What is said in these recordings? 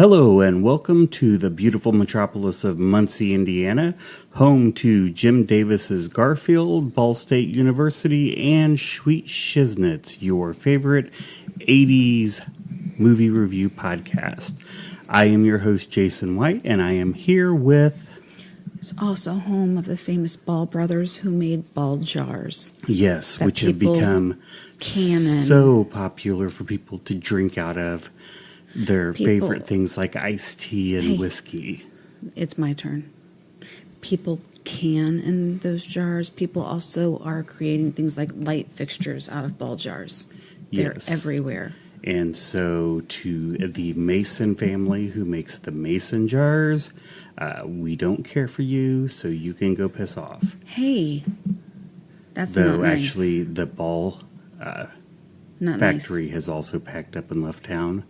Hello and welcome to the beautiful metropolis of Muncie, Indiana, home to Jim Davis's Garfield, Ball State University, and Sweet Shiznits, your favorite 80s movie review podcast. I am your host, Jason White, and I am here with... It's also home of the famous Ball brothers who made ball jars. Yes, which have become so popular for people to drink out of. Their favorite things like iced tea and whiskey. It's my turn. People can in those jars. People also are creating things like light fixtures out of ball jars. They're everywhere. And so to the Mason family who makes the Mason jars, we don't care for you, so you can go piss off. Hey, that's not nice. Actually, the ball factory has also packed up and left town.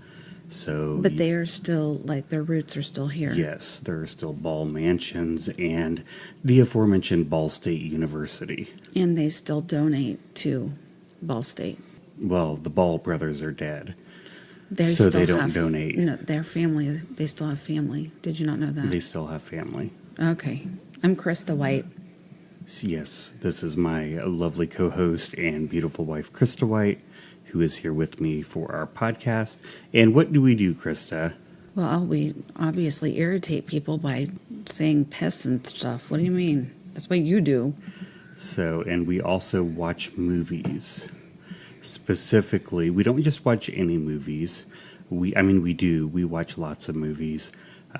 But they are still, their roots are still here. Yes, there are still Ball mansions and the aforementioned Ball State University. And they still donate to Ball State. Well, the Ball brothers are dead, they don't donate. No, their family, they still have family. Did you not know that? They still have family. Okay. I'm Krista White. Yes, this is my lovely co-host and beautiful wife, Krista White, who is here with me for our podcast. And what do we do, Krista? Well, we obviously irritate people by saying piss and stuff. What do you mean? That's what you do. And we also watch movies. Specifically, we don't just watch any movies. We do. We watch lots of movies.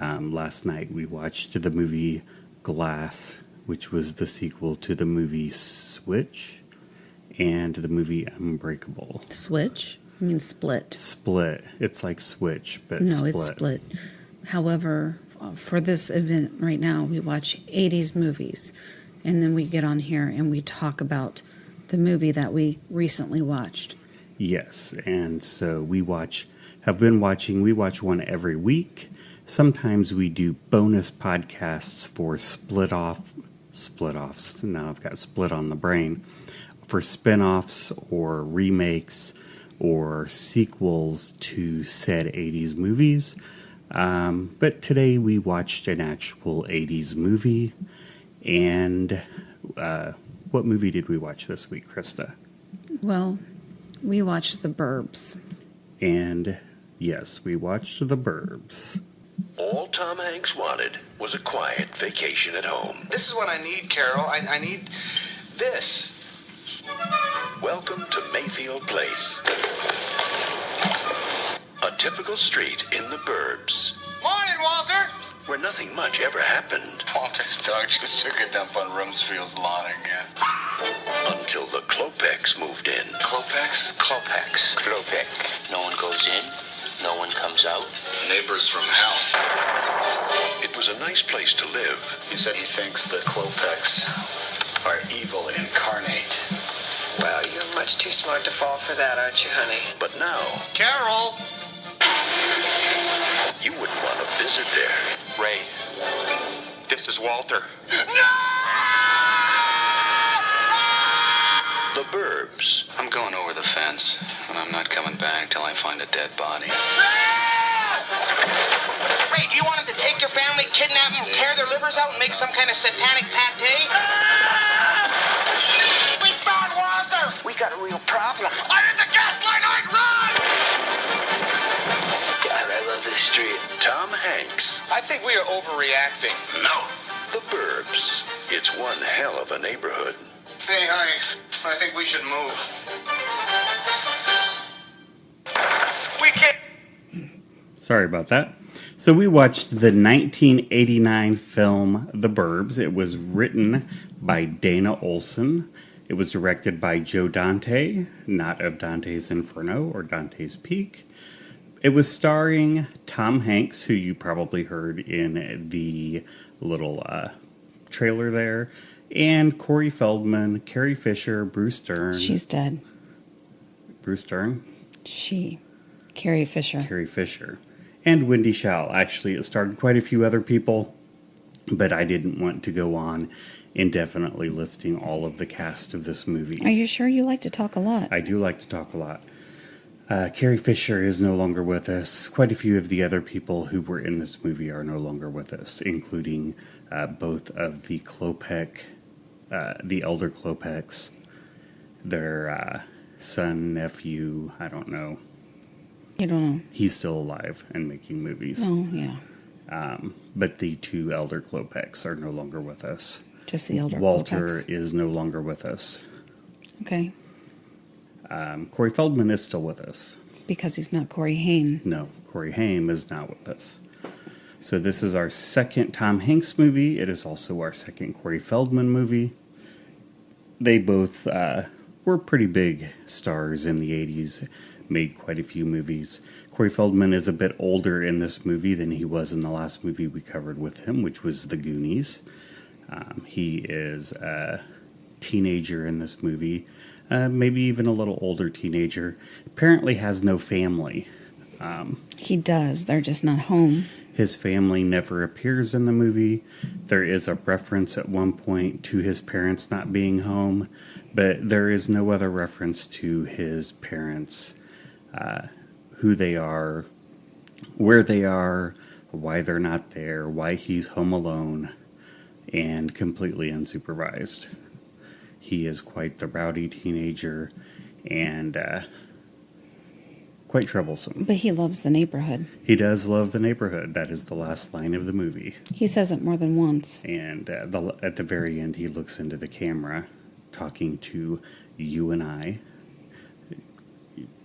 Last night we watched the movie Glass, which was the sequel to the movie Switch. And the movie Unbreakable. Switch? I mean Split. Split. It's like Switch, but no, Split. It's Split. However, for this event right now, we watch 80s movies. And then we get on here and we talk about the movie that we recently watched. Yes, and so we watch one every week. Sometimes we do bonus podcasts for split-offs. Now I've got split on the brain. For spin-offs or remakes or sequels to said 80s movies. But today we watched an actual 80s movie. And what movie did we watch this week, Krista? Well, we watched The Burbs. And yes, we watched The Burbs. All Tom Hanks wanted was a quiet vacation at home. This is what I need, Carol. I need this. Welcome to Mayfield Place. A typical street in the Burbs. Morning, Walter! Where nothing much ever happened. Walter's dog just took a dump on Rumsfield's lawn again. Until the Klopeks moved in. Klopeks? Klopeks. Klopek. No one goes in, no one comes out. Neighbors from hell. It was a nice place to live. He said he thinks the Klopeks are evil incarnate. Well, you're much too smart to fall for that, aren't you, honey? But now... Carol! You wouldn't want to visit there. Ray, this is Walter. No! The Burbs. I'm going over the fence, and I'm not coming back till I find a dead body. Ray, do you want him to take your family, kidnap them, tear their livers out, and make some kind of satanic pate? We found Walter! We got a real problem. I hit the gas line, I'd run! God, I love this street. Tom Hanks. I think we are overreacting. No. The Burbs. It's one hell of a neighborhood. Hey, honey, I think we should move. We can't... Sorry about that. So we watched the 1989 film The Burbs. It was written by Dana Olson. It was directed by Joe Dante, not of Dante's Inferno or Dante's Peak. It was starring Tom Hanks, who you probably heard in the little trailer there, and Corey Feldman, Carrie Fisher, Bruce Dern. She's dead. Bruce Dern? Carrie Fisher. Carrie Fisher. And Wendy Schall. Actually, it starred quite a few other people, but I didn't want to go on indefinitely listing all of the cast of this movie. Are you sure you like to talk a lot? I do like to talk a lot. Carrie Fisher is no longer with us. Quite a few of the other people who were in this movie are no longer with us, including both of the the elder Klopeks, their son, nephew, I don't know. You don't know. He's still alive and making movies. Oh, yeah. But the two elder Klopeks are no longer with us. Just the elder Walter Klopeks. is no longer with us. Okay. Corey Feldman is still with us. Because he's not Corey Haim. No, Corey Haim is not with us. So this is our second Tom Hanks movie. It is also our second Corey Feldman movie. They both were pretty big stars in the 80s, made quite a few movies. Corey Feldman is a bit older in this movie than he was in the last movie we covered with him, which was The Goonies. He is a teenager in this movie, maybe even a little older teenager. Apparently has no family. He does. They're just not home. His family never appears in the movie. There is a reference at one point to his parents not being home, but there is no other reference to his parents, who they are, where they are, why they're not there, why he's home alone, and completely unsupervised. He is quite the rowdy teenager and quite troublesome. But he loves the neighborhood. He does love the neighborhood. That is the last line of the movie. He says it more than once. And at the very end, he looks into the camera, talking to you and I,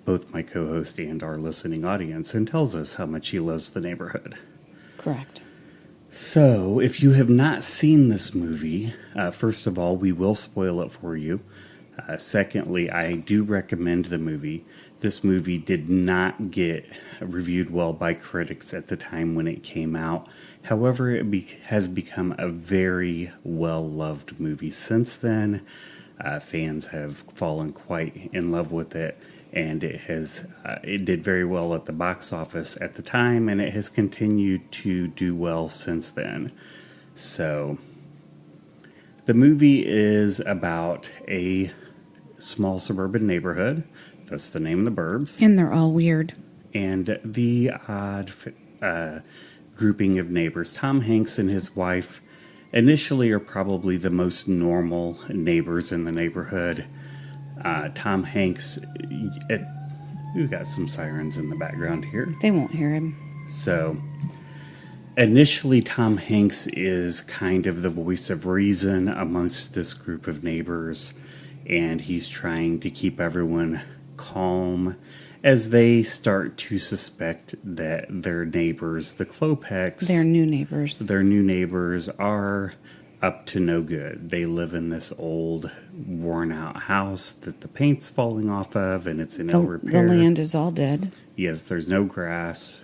both my co-host and our listening audience, and tells us how much he loves the neighborhood. Correct. So, if you have not seen this movie, first of all, we will spoil it for you. Secondly, I do recommend the movie. This movie did not get reviewed well by critics at the time when it came out. However, it has become a very well-loved movie since then. Fans have fallen quite in love with it, and it did very well at the box office at the time, and it has continued to do well since then. So, the movie is about a small suburban neighborhood. That's the name of the Burbs. And they're all weird. And the odd grouping of neighbors. Tom Hanks and his wife initially are probably the most normal neighbors in the neighborhood. Tom Hanks, we've got some sirens in the background here. They won't hear him. So, initially, Tom Hanks is kind of the voice of reason amongst this group of neighbors, and he's trying to keep everyone calm as they start to suspect that their neighbors, the Klopeks, Their new neighbors, are up to no good. They live in this old, worn-out house that the paint's falling off of, and it's in ill repair. The land is all dead. Yes, there's no grass.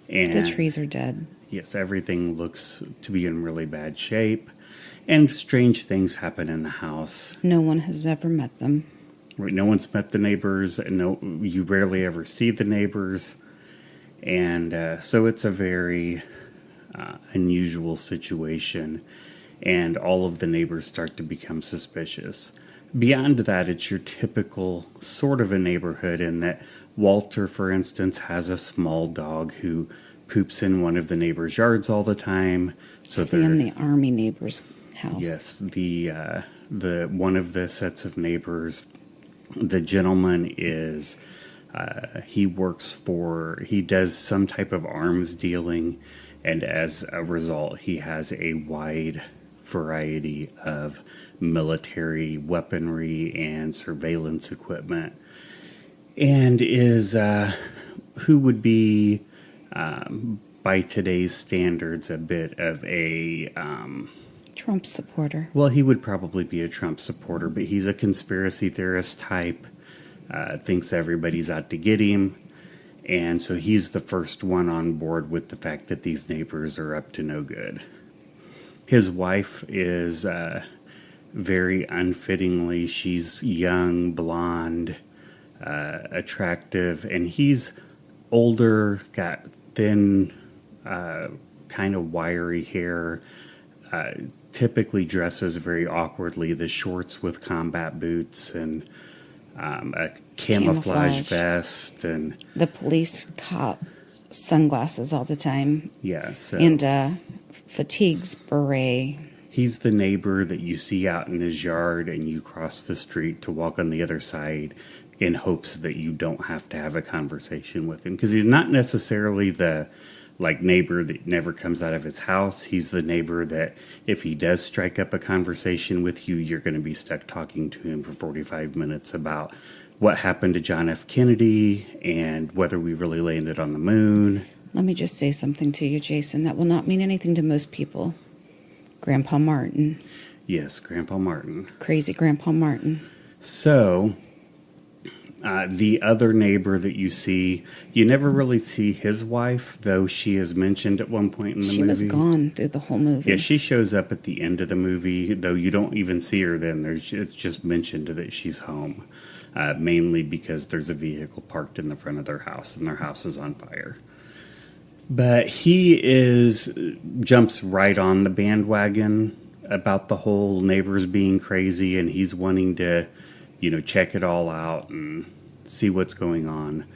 And The trees are dead. yes, everything looks to be in really bad shape. And strange things happen in the house. No one has ever met them. No one's met the neighbors. No, you rarely ever see the neighbors. And so it's a very unusual situation. And all of the neighbors start to become suspicious. Beyond that, it's your typical sort of a neighborhood in that Walter, for instance, has a small dog who poops in one of the neighbors' yards all the time. So It's in the army neighbor's house. Yes, the one of the sets of neighbors, the gentleman is he does some type of arms dealing, and as a result, he has a wide variety of military weaponry and surveillance equipment, and is who would be by today's standards a bit of a Trump supporter. well, he would probably be a Trump supporter, but he's a conspiracy theorist type, thinks everybody's out to get him, and so he's the first one on board with the fact that these neighbors are up to no good. His wife is very unfittingly, she's young, blonde, attractive, and he's older, got thin, kind of wiry hair, typically dresses very awkwardly, the shorts with combat boots and a camouflage vest, and the police cop sunglasses all the time, so and fatigues beret. he's the neighbor that you see out in his yard, and you cross the street to walk on the other side in hopes that you don't have to have a conversation with him, because he's not necessarily the neighbor that never comes out of his house. He's the neighbor that if he does strike up a conversation with you, you're going to be stuck talking to him for 45 minutes about what happened to John F. Kennedy and whether we really landed on the moon. Let me just say something to you, Jason, that will not mean anything to most people. Grandpa Martin. Yes, Grandpa Martin. Crazy Grandpa Martin. So, the other neighbor that you see, you never really see his wife, though she is mentioned at one point in the movie. She was gone through the whole movie. Yeah, she shows up at the end of the movie, though you don't even see her then. It's just mentioned that she's home, mainly because there's a vehicle parked in the front of their house, and their house is on fire. But he jumps right on the bandwagon about the whole neighbors being crazy, and he's wanting to check it all out and see what's going on.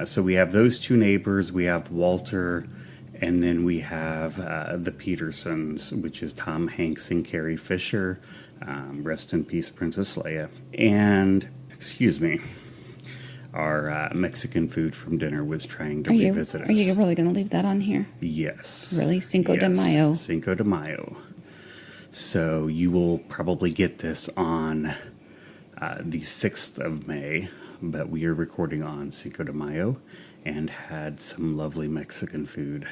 So we have those two neighbors. We have Walter, and then we have the Petersons, which is Tom Hanks and Carrie Fisher. Rest in peace, Princess Leia. And, our Mexican food from dinner was trying to revisit us. Are you really going to leave that on here? Yes. Really? Cinco de Mayo? Cinco de Mayo. So you will probably get this on the 6th of May, but we are recording on Cinco de Mayo and had some lovely Mexican food.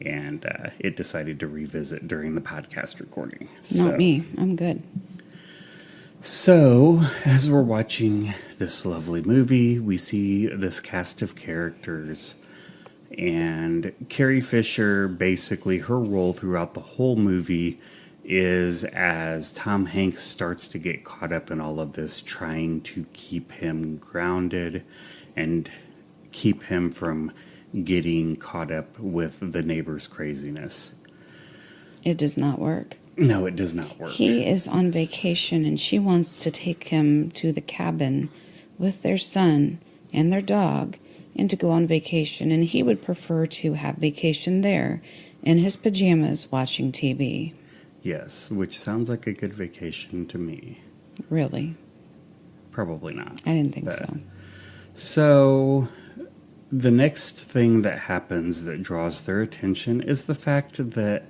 And it decided to revisit during the podcast recording. Not me. I'm good. So, as we're watching this lovely movie, we see this cast of characters. And Carrie Fisher, basically, her role throughout the whole movie is as Tom Hanks starts to get caught up in all of this, trying to keep him grounded and keep him from getting caught up with the neighbor's craziness. It does not work. No, it does not work. He is on vacation, and she wants to take him to the cabin with their son and their dog and to go on vacation, and he would prefer to have vacation there in his pajamas watching TV. Yes, which sounds like a good vacation to me. Really? Probably not. I didn't think so. So, the next thing that happens that draws their attention is the fact that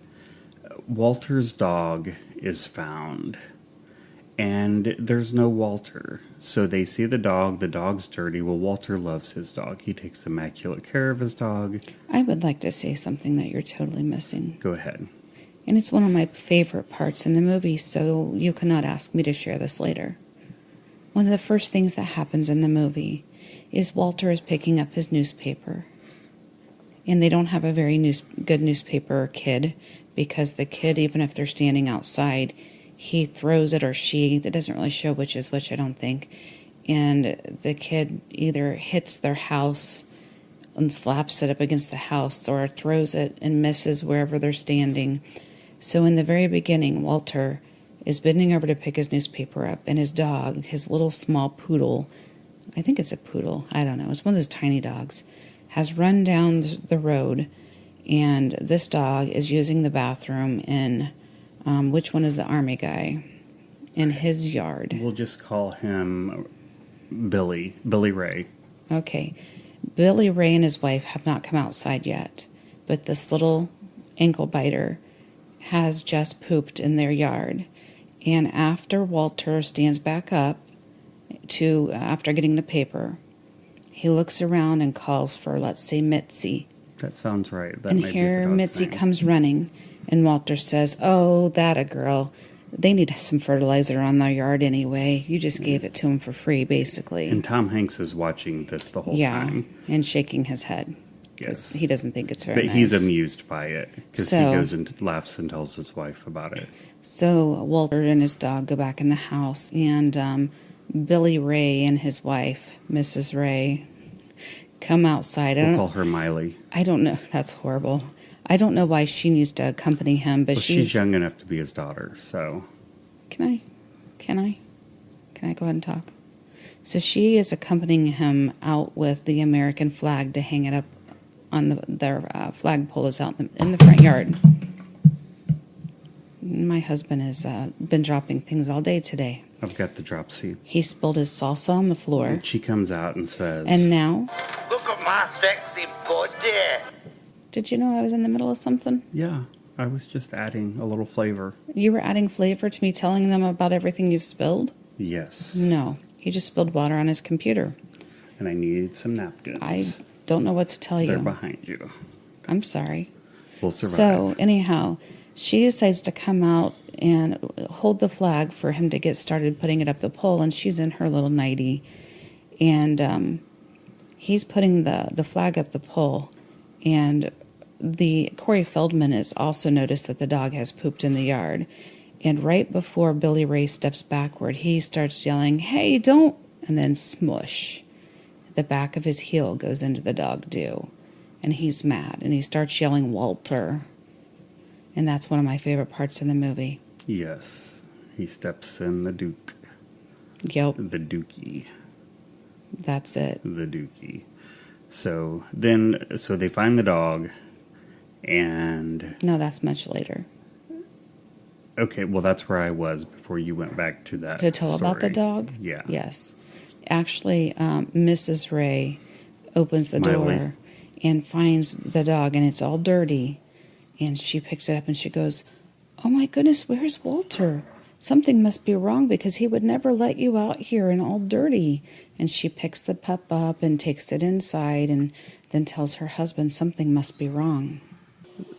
Walter's dog is found, and there's no Walter. So they see the dog's dirty. Well, Walter loves his dog. He takes immaculate care of his dog. I would like to say something that you're totally missing. Go ahead. And it's one of my favorite parts in the movie, so you cannot ask me to share this later. One of the first things that happens in the movie is Walter is picking up his newspaper. And they don't have a very good newspaper kid, because the kid, even if they're standing outside, he throws it, or it doesn't really show which is which, I don't think. And the kid either hits their house and slaps it up against the house, or throws it and misses wherever they're standing. So in the very beginning, Walter is bending over to pick his newspaper up, and his dog, his little small poodle, I think it's a poodle, I don't know, it's one of those tiny dogs, has run down the road, and this dog is using the bathroom in, which one is the army guy, in his yard. We'll just call him Billy Ray. Okay. Billy Ray and his wife have not come outside yet, but this little ankle biter has just pooped in their yard. And after Walter stands back up after getting the paper, he looks around and calls for, let's say, Mitzi. That sounds right. That and might here be the dog's Mitzi name. comes running, and Walter says, "Oh, that a girl. They need some fertilizer on their yard anyway. You just gave it to them for free, basically." And Tom Hanks is watching this the whole time. Yeah, and shaking his head. Yes. He doesn't think it's very nice. But he's amused by it, because he So- goes and laughs and tells his wife about it. So Walter and his dog go back in the house, and Billy Ray and his wife, Mrs. Ray, come outside. We'll call her Miley. I don't know. That's horrible. I don't know why she needs to accompany him, but Well, she's young enough to be his daughter, so... Can I go ahead and talk? So she is accompanying him out with the American flag to hang it up on their flagpole is out in the front yard. My husband has been dropping things all day today. I've got the drop seat. He spilled his salsa on the floor. And she comes out and says... And now... Look at my sexy body. Did you know I was in the middle of something? Yeah, I was just adding a little flavor. You were adding flavor to me telling them about everything you've spilled? Yes. No. He just spilled water on his computer. And I needed some napkins. I don't know what to tell you. They're behind you. I'm sorry. We'll survive. So, anyhow, she decides to come out and hold the flag for him to get started putting it up the pole, and she's in her little nightie. And he's putting the flag up the pole, and Corey Feldman has also noticed that the dog has pooped in the yard. And right before Billy Ray steps backward, he starts yelling, "Hey, don't!" And then smush. The back of his heel goes into the dog dew. And he's mad, and he starts yelling, "Walter." And that's one of my favorite parts in the movie. Yes. He steps in the Duke. Yep. The Dookie. That's it. The Dookie. So they find the dog, and... No, that's much later. Okay, well, that's where I was before you went back to that To tell about the story. dog? Yeah. Yes. Actually, Mrs. Ray opens the Miley. door and finds the dog, and it's all dirty. And she picks it up and she goes, "Oh my goodness, where's Walter? Something must be wrong because he would never let you out here and all dirty." And she picks the pup up and takes it inside and then tells her husband something must be wrong.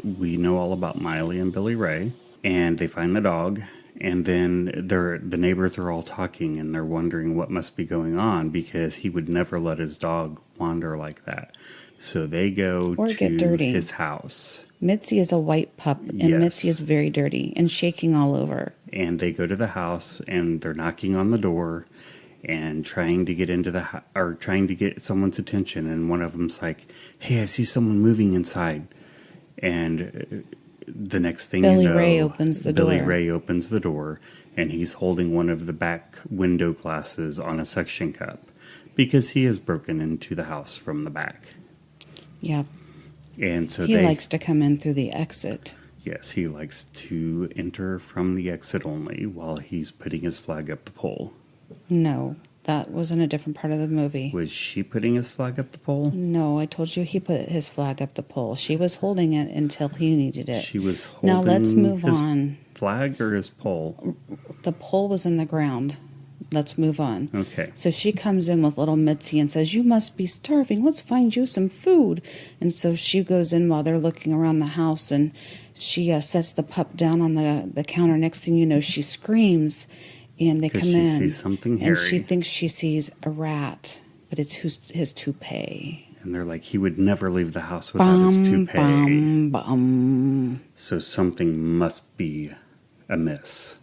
We know all about Miley and Billy Ray, and they find the dog, and then the neighbors are all talking, and they're wondering what must be going on because he would never let his dog wander like that. So they go Or to get dirty. his house. Mitzi is a white pup, and Yes. Mitzi is very dirty and shaking all over. And they go to the house, and they're knocking on the door and trying to get into or trying to get someone's attention. And one of them's like, "Hey, I see someone moving inside." And the next thing Billy you know, Ray opens the Billy door. Ray opens the door, and he's holding one of the back window glasses on a suction cup because he has broken into the house from the back. Yep. And so He likes to come in through the exit. Yes, he likes to enter from the exit only while he's putting his flag up the pole. No, that was in a different part of the movie. Was she putting his flag up the pole? No, I told you he put his flag up the pole. She was holding it until he needed it. She was holding Now let's move his on. flag or his pole? The pole was in the ground. Let's move on. Okay. So she comes in with little Mitzi and says, "You must be starving. Let's find you some food." And so she goes in while they're looking around the house, and she sets the pup down on the counter. Next thing you know, she screams, and they 'Cause come she in. sees something and she hairy. thinks she sees a rat, but it's his toupee. And they're like, he would never leave the house without his toupee. Bum. So something must be amiss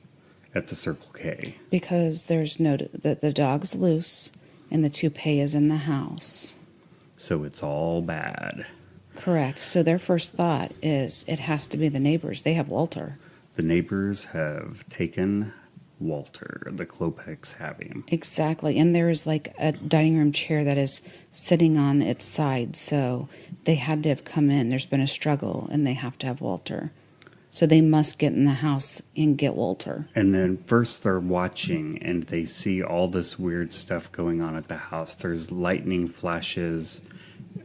at the Circle K. Because there's that the dog's loose, and the toupee is in the house. So it's all bad. Correct. So their first thought is it has to be the neighbors. They have Walter. The neighbors have taken Walter. The Klopeks have him. Exactly. And there is like a dining room chair that is sitting on its side. So they had to have come in. There's been a struggle, and they have to have Walter. So they must get in the house and get Walter. And then first they're watching, and they see all this weird stuff going on at the house. There's lightning flashes,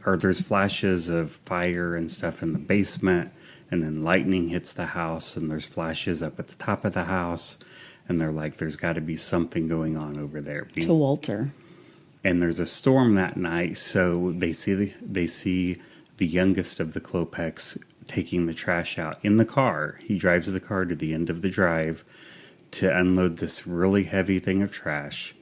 or there's flashes of fire and stuff in the basement, and then lightning hits the house, and there's flashes up at the top of the house, and they're like, there's got to be something going on over there. To Walter. And there's a storm that night, so they see the youngest of the Klopeks taking the trash out in the car. He drives the car to the end of the drive to unload this really heavy thing of trash,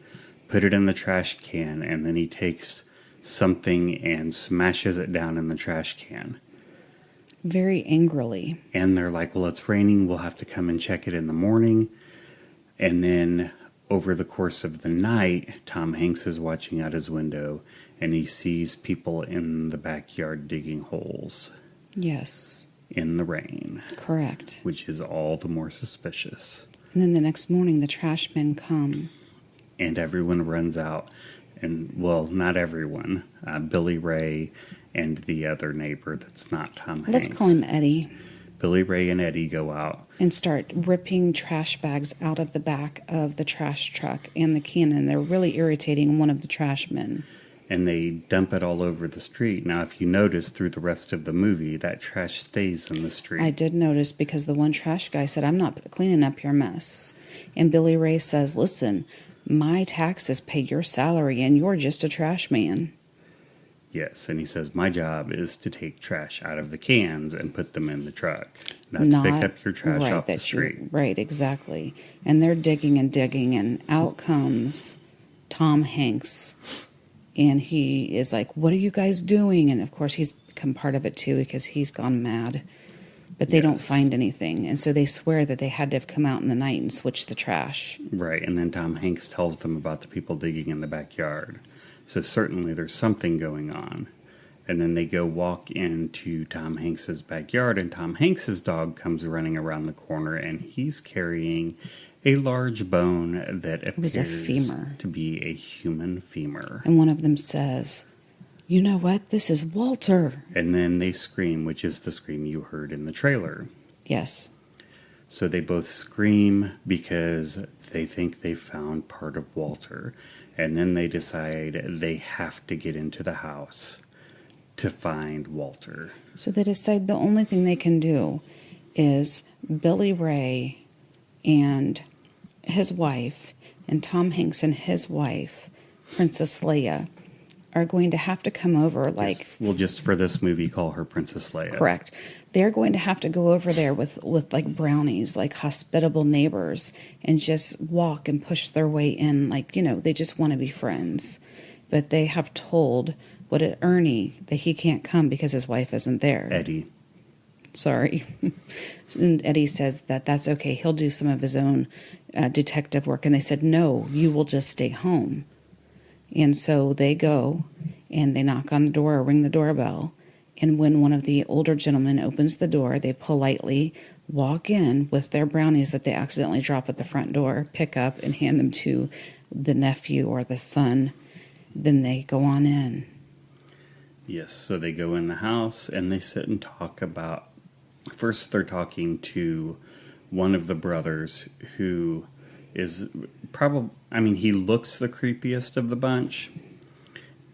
put it in the trash can, and then he takes something and smashes it down in the trash can. Very angrily. And they're like, well, it's raining. We'll have to come and check it in the morning. And then over the course of the night, Tom Hanks is watching out his window, and he sees people in the backyard digging holes. Yes. In the rain. Correct. Which is all the more suspicious. And then the next morning, the trash men come. and everyone runs out. And, well, not everyone. Billy Ray and the other neighbor that's not Tom Hanks. Let's call him Eddie. Billy Ray and Eddie go out. And start ripping trash bags out of the back of the trash truck and the cannon. They're really irritating one of the trash men. And they dump it all over the street. Now, if you notice through the rest of the movie, that trash stays in the street. I did notice because the one trash guy said, I'm not cleaning up your mess. And Billy Ray says, listen, my taxes pay your salary and you're just a trash man. Yes, and he says, my job is to take trash out of the cans and put them in the truck. Not to pick up your trash off the street. Right, exactly. And they're digging, and out comes Tom Hanks. And he is like, what are you guys doing? And, of course, he's become part of it, too, because he's gone mad. But they don't find anything. And so they swear that they had to have come out in the night and switched the trash. Right, and then Tom Hanks tells them about the people digging in the backyard. So certainly there's something going on. And then they go walk into Tom Hanks's backyard, and Tom Hanks's dog comes running around the corner, and he's carrying a large bone that appears a femur. to be a human femur. And one of them says, you know what? This is Walter. And then they scream, which is the scream you heard in the trailer. Yes. So they both scream because they think they found part of Walter. And then they decide they have to get into the house to find Walter. So they decide the only thing they can do is Billy Ray and his wife and Tom Hanks and his wife, Princess Leia, are going to have to come over like... Yes, we'll just, for this movie, call her Princess Leia. Correct. They're going to have to go over there with like brownies, like hospitable neighbors, and just walk and push their way in. Like, you know, they just want to be friends. But they have told Ernie that he can't come because his wife isn't there. Eddie. Sorry. And Eddie says that that's okay. He'll do some of his own detective work. And they said, no, you will just stay home. And so they go and they knock on the door or ring the doorbell. And when one of the older gentlemen opens the door, they politely walk in with their brownies that they accidentally drop at the front door, pick up, and hand them to the nephew or the son. Then they go on in. Yes, so they go in the house and they sit and talk about... First, they're talking to one of the brothers who is probably... I mean, he looks the creepiest of the bunch.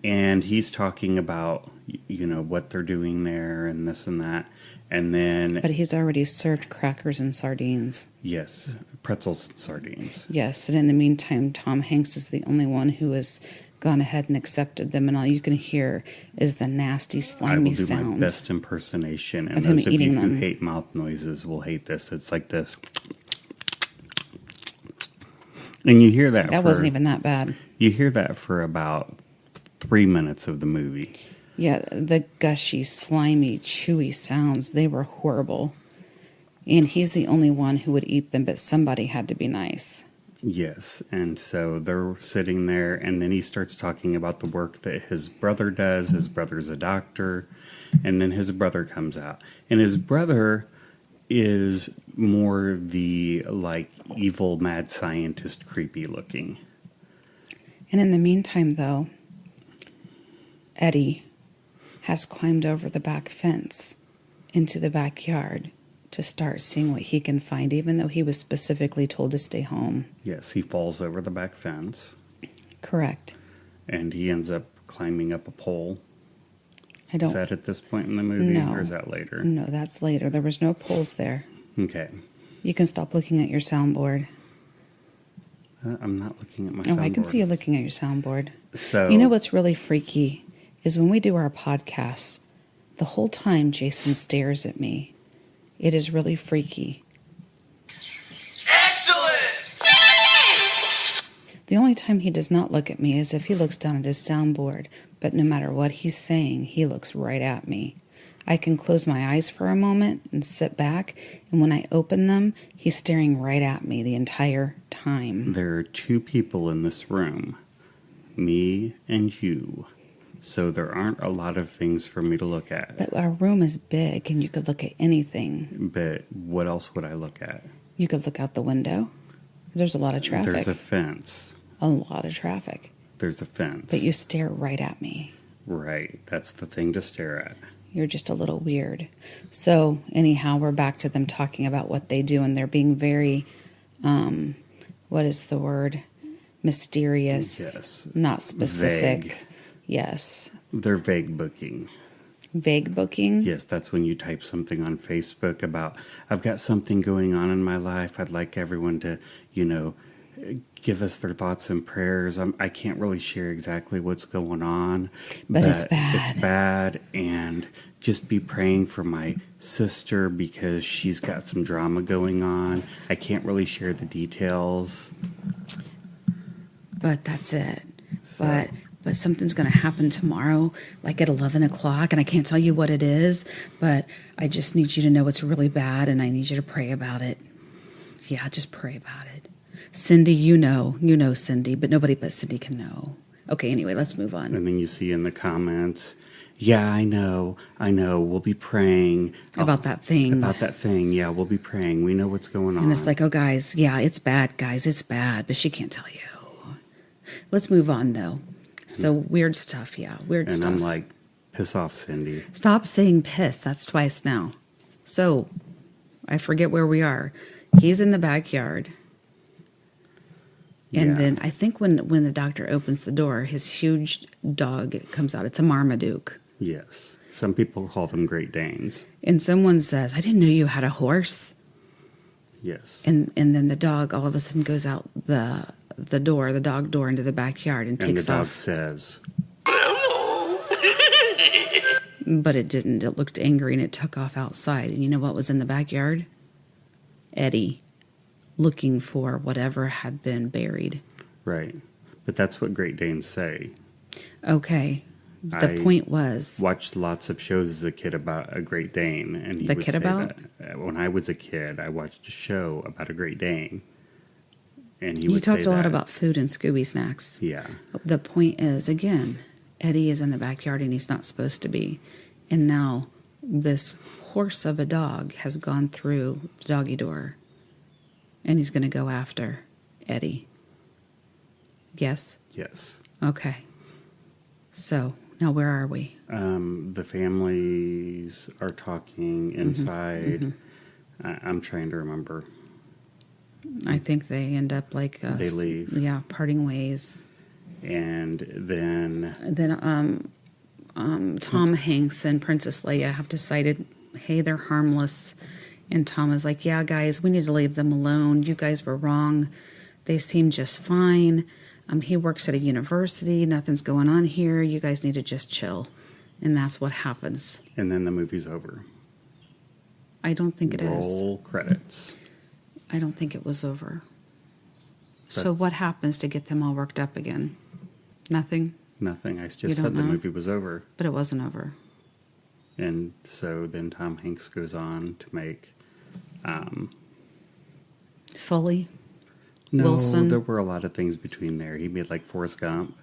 And he's talking about, you know, what they're doing there and this and that. And then... But he's already served crackers and sardines. Yes, pretzels and sardines. Yes, and in the meantime, Tom Hanks is the only one who has gone ahead and accepted them, and all you can hear is the nasty, slimy sound. I will do my best impersonation, and of him those of you eating who them. hate mouth noises will hate this. It's like this. And you hear that That wasn't even that bad. You hear that for about 3 minutes of the movie. Yeah, the gushy, slimy, chewy sounds, they were horrible. And he's the only one who would eat them, but somebody had to be nice. Yes, and so they're sitting there, and then he starts talking about the work that his brother does. His brother's a doctor, and then his brother comes out. And his brother is more the, like, evil mad scientist, creepy looking. And in the meantime, though, Eddie has climbed over the back fence into the backyard to start seeing what he can find, even though he was specifically told to stay home. Yes, he falls over the back fence. Correct. And he ends up climbing up a pole. Is that at this point in the movie, No. or is that later? No, that's later. There was no poles there. Okay. You can stop looking at your soundboard. I'm not looking at my soundboard. Oh, I can see you looking at your soundboard. So, you know what's really freaky is when we do our podcast, the whole time Jason stares at me. It is really freaky. Excellent! The only time he does not look at me is if he looks down at his soundboard, but no matter what he's saying, he looks right at me. I can close my eyes for a moment and sit back, and when I open them, he's staring right at me the entire time. There are two people in this room, me and you. So there aren't a lot of things for me to look at. But our room is big, and you could look at anything. But what else would I look at? You could look out the window. There's a lot of traffic. There's a fence. A lot of traffic. There's a fence. But you stare right at me. Right. That's the thing to stare at. You're just a little weird. So, anyhow, we're back to them talking about what they do, and they're being very, what is the word? Mysterious. Yes. Not specific. Vague. Yes. They're vague booking. Vague booking? Yes, that's when you type something on Facebook about, I've got something going on in my life. I'd like everyone to, give us their thoughts and prayers. I can't really share exactly what's going on. But it's bad. It's bad. And just be praying for my sister because she's got some drama going on. I can't really share the details. But that's it. So- But something's going to happen tomorrow, like at 11 o'clock, and I can't tell you what it is, but I just need you to know it's really bad, and I need you to pray about it. Yeah, just pray about it. Cindy, you know Cindy, but nobody but Cindy can know. Okay, anyway, let's move on. And then you see in the comments, yeah, I know, we'll be praying. About that thing. About that thing, yeah, we'll be praying. We know what's going on. And it's like, oh, guys, yeah, it's bad, guys, it's bad, but she can't tell you. Let's move on, though. So weird stuff, yeah, weird stuff. And I'm like, piss off, Cindy. Stop saying piss. That's twice now. So I forget where we are. He's in the backyard. And Yeah. then I think when the doctor opens the door, his huge dog comes out. It's a Marmaduke. Yes. Some people call them Great Danes. And someone says, I didn't know you had a horse. Yes. And then the dog all of a sudden goes out the door, the dog door into the backyard and And the takes dog off. says, But it didn't. It looked angry and it took off outside. And you know what was in the backyard? Eddie, looking for whatever had been buried. right. But that's what Great Danes say. Okay. The I point was, Watched lots of shows as a kid about a Great Dane. And he The would kid say about? that. When I was a kid, I watched a show about a Great Dane. And he you would talked say a lot that. about food and Scooby snacks. Yeah. The point is, again, Eddie is in the backyard and he's not supposed to be. And now this horse of a dog has gone through the doggy door. And he's going to go after Eddie. Yes? Yes. Okay. So, now where are we? The families are talking inside. I'm trying to remember. I think they end up like... They leave. Yeah, parting ways. And then Then Tom Hanks and Princess Leia have decided, hey, they're harmless. And Tom is like, yeah, guys, we need to leave them alone. You guys were wrong. They seem just fine. He works at a university. Nothing's going on here. You guys need to just chill. And that's what happens. and then the movie's over. I don't think it is. Roll credits. I don't think it was over. So That's- what happens to get them all worked up again? Nothing? Nothing. I You just don't said the know? movie was over. But it wasn't over. And so then Tom Hanks goes on to make Sully? no, Wilson? there were a lot of things between there. He made like Forrest Gump,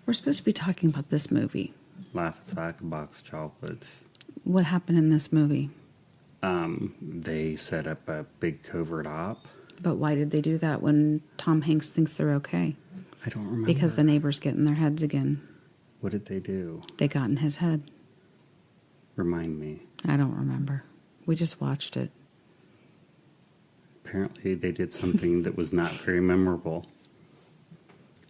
We're supposed to be talking about this movie. Laugh Attack, a Box of Chocolates. What happened in this movie? They set up a big covert op. But why did they do that when Tom Hanks thinks they're okay? I don't remember. Because the neighbors get in their heads again. What did they do? They got in his head. Remind me. I don't remember. We just watched it. Apparently they did something that was not very memorable.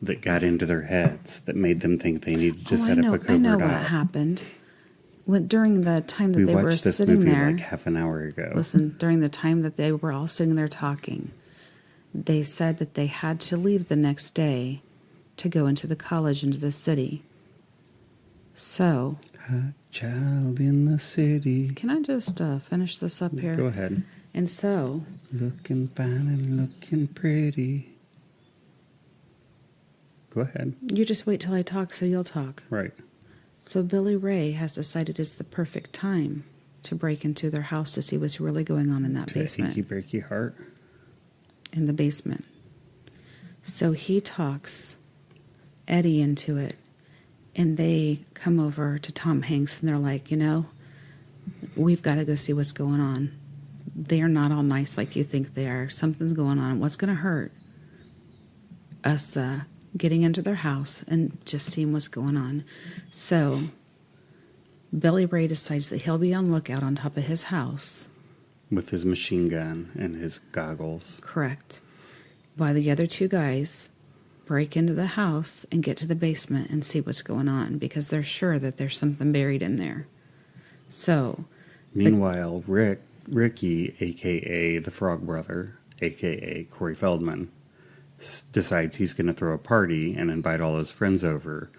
That got into their heads. That made them think they needed to set up a covert I know op. what happened. During the time that We they were watched this sitting movie there, like half an hour ago. listen, during the time that they were all sitting there talking, they said that they had to leave the next day to go into the college, into the city. So, Hot child in the city. can I just finish this up here? Go ahead. And so, Looking fine and looking pretty. Go ahead. you just wait till I talk so you'll talk. Right. So Billy Ray has decided it's the perfect time to break into their house to see what's really going on in that To basement. achy breaky heart. In the basement. So he talks Eddie into it, and they come over to Tom Hanks, and they're like, we've got to go see what's going on. They're not all nice like you think they are. Something's going on. What's going to hurt? us getting into their house and just seeing what's going on. So Billy Ray decides that he'll be on lookout on top of his house. With his machine gun and his goggles. Correct. While the other two guys break into the house and get to the basement and see what's going on, because they're sure that there's something buried in there. So, meanwhile, Ricky, a.k.a. the Frog Brother, a.k.a. Corey Feldman, decides he's going to throw a party and invite all his friends over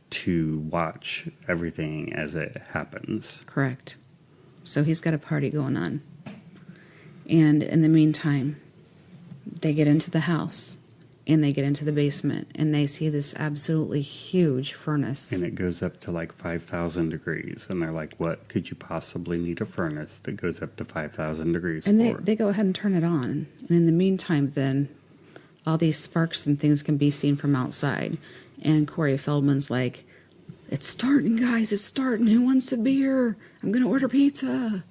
to watch everything as it happens. Correct. So he's got a party going on. And in the meantime, they get into the house and they get into the basement and they see this absolutely huge furnace. And it goes up to like 5,000 degrees. And they're like, what could you possibly need a furnace that goes up to 5,000 degrees and for? they go ahead and turn it on. And in the meantime, then, all these sparks and things can be seen from outside. And Corey Feldman's like, it's starting, guys, it's starting. Who wants a beer? I'm going to order pizza.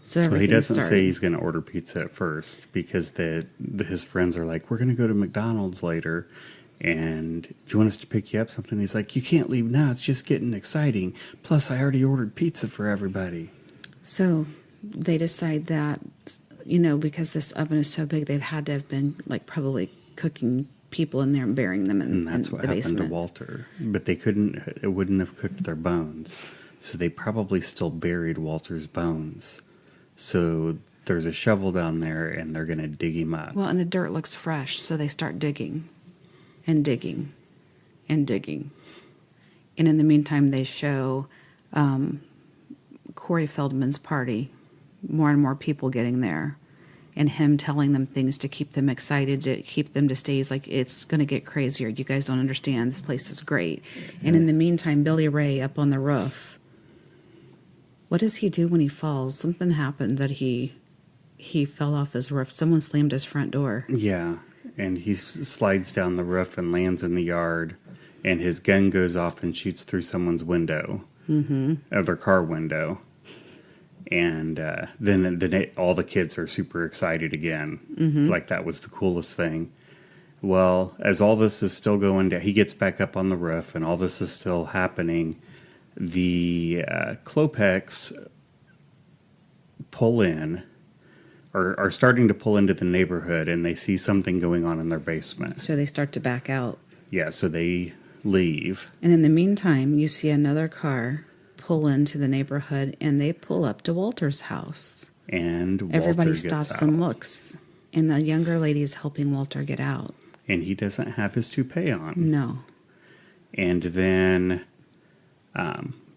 So he doesn't say he's going to order pizza at first because his friends are like, we're going to go to McDonald's later. And do you want us to pick you up something? He's like, you can't leave now. It's just getting exciting. Plus, I already ordered pizza for everybody. So they decide that, because this oven is so big, they've had to have been like probably cooking people in there and burying them in, and that's in what the happened basement. to Walter. But it wouldn't have cooked their bones. So they probably still buried Walter's bones. So there's a shovel down there, and they're going to dig him up. Well, and the dirt looks fresh, so they start digging and digging and digging. And in the meantime, they show Corey Feldman's party, more and more people getting there, and him telling them things to keep them excited, to keep them to stay. He's like, it's going to get crazier. You guys don't understand. This place is great. And in the meantime, Billy Ray up on the roof. What does he do when he falls? Something happened that he fell off his roof. Someone slammed his front door. Yeah, and he slides down the roof and lands in the yard, and his gun goes off and shoots through someone's window, of their car window. And then all the kids are super excited again, like that was the coolest thing. Well, as all this is still going down, he gets back up on the roof, and all this is still happening. The Klopeks pull in, or are starting to pull into the neighborhood, and they see something going on in their basement. So they start to back out. Yeah, so they leave. And in the meantime, you see another car pull into the neighborhood, and they pull up to Walter's house. And Walter Everybody gets stops out. and looks. And the younger lady is helping Walter get out. And he doesn't have his toupee on. No. And then,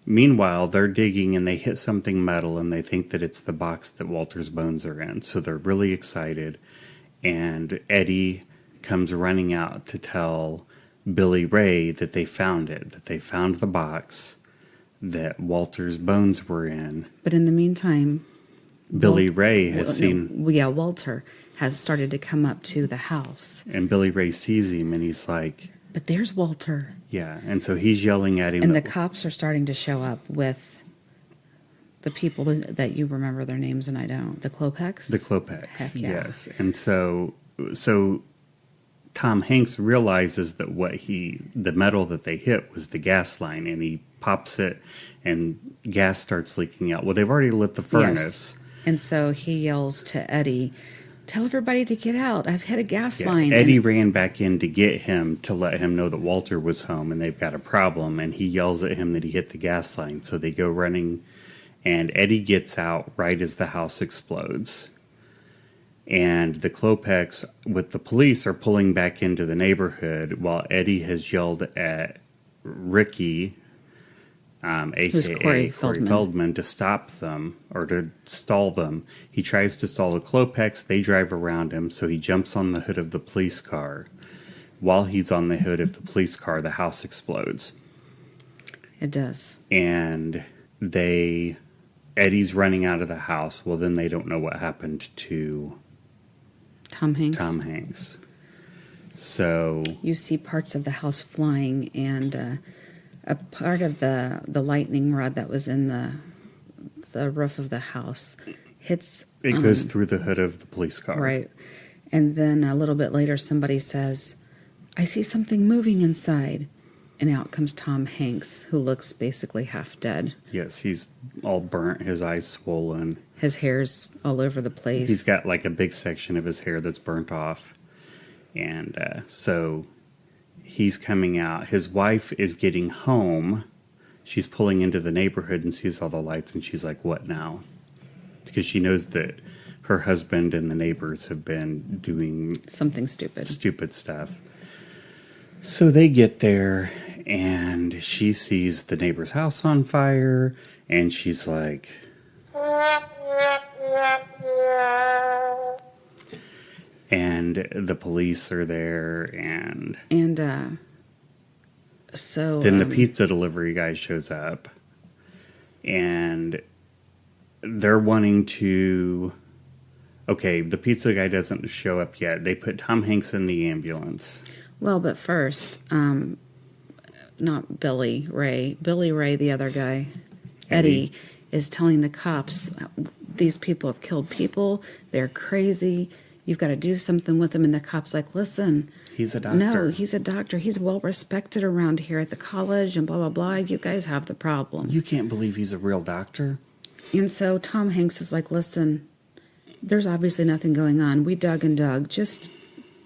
meanwhile, they're digging and they hit something metal and they think that it's the box that Walter's bones are in. So they're really excited. And Eddie comes running out to tell Billy Ray that they found it, that they found the box that Walter's bones were in. But in the meantime, Billy Ray has seen... Walter has started to come up to the house. And Billy Ray sees him and he's like... But there's Walter. Yeah, and so he's yelling at him. And the cops are starting to show up with the people that you remember their names and I don't. The Klopeks? The Klopeks, Heck yeah. yes. And so Tom Hanks realizes that the metal that they hit was the gas line, and he pops it and gas starts leaking out. Well, they've already lit the furnace. Yes. And so he yells to Eddie, tell everybody to get out. I've hit a gas line. Eddie ran back in to get him to let him know that Walter was home and they've got a problem. And he yells at him that he hit the gas line. So they go running, and Eddie gets out right as the house explodes. And the Klopeks with the police are pulling back into the neighborhood while Eddie has yelled at Ricky, a.k.a. Corey Feldman, to stop them or to stall them. He tries to stall the Klopeks. They drive around him, so he jumps on the hood of the police car. While he's on the hood of the police car, the house explodes. It does. And Eddie's running out of the house. Well, then they don't know what happened to Tom Hanks. So you see parts of the house flying, and a part of the lightning rod that was in the roof of the house hits. It goes through the hood of the police car. Right. And then a little bit later, somebody says, I see something moving inside. And out comes Tom Hanks, who looks basically half dead. Yes, he's all burnt, his eyes swollen. His hair's all over the place. He's got like a big section of his hair that's burnt off. And so he's coming out. His wife is getting home. She's pulling into the neighborhood and sees all the lights, and she's like, what now? Because she knows that her husband and the neighbors have been doing something stupid stuff. So they get there, and she sees the neighbor's house on fire, and she's like, and the police are there, and so then the pizza delivery guy shows up, and they're wanting to. Okay, the pizza guy doesn't show up yet. They put Tom Hanks in the ambulance. Well, but first, not Billy Ray, the other guy, Eddie, is telling the cops, these people have killed people, they're crazy, you've got to do something with them. And the cop's like, listen. He's a doctor. No, he's a doctor. He's well respected around here at the college and blah, blah, blah. You guys have the problem. You can't believe he's a real doctor? And so Tom Hanks is like, listen, there's obviously nothing going on. We dug and dug. Just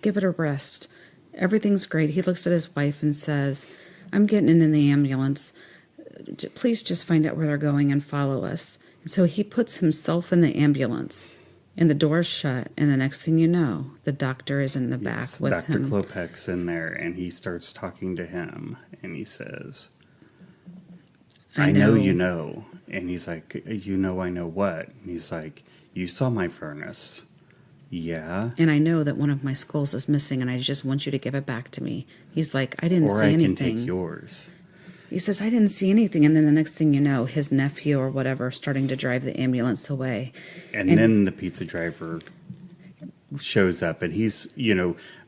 give it a rest. Everything's great. He looks at his wife and says, I'm getting in the ambulance. Please just find out where they're going and follow us. And so he puts himself in the ambulance, and the door's shut, and the next thing you know, the doctor is in the back with him. Dr. Klopek's in there, and he starts talking to him, and he says, I know you know. And he's like, you know I know what? And he's like, you saw my furnace. Yeah. And I know that one of my skulls is missing, and I just want you to give it back to me. He's like, I didn't see anything. Or I can take yours. He says, I didn't see anything. And then the next thing you know, his nephew or whatever starting to drive the ambulance away. And then the pizza driver shows up, and he's,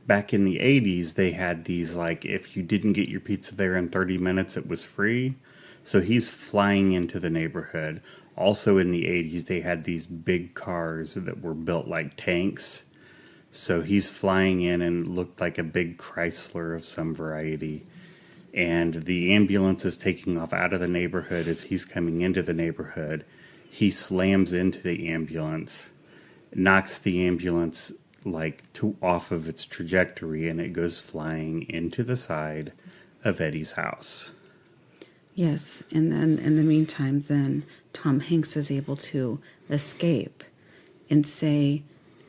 back in the 80s, they had these, like, if you didn't get your pizza there in 30 minutes, it was free. So he's flying into the neighborhood. Also in the 80s, they had these big cars that were built like tanks. So he's flying in and looked like a big Chrysler of some variety. And the ambulance is taking off out of the neighborhood. As he's coming into the neighborhood, he slams into the ambulance, knocks the ambulance off of its trajectory, and it goes flying into the side of Eddie's house. Yes, and then in the meantime, then Tom Hanks is able to escape and say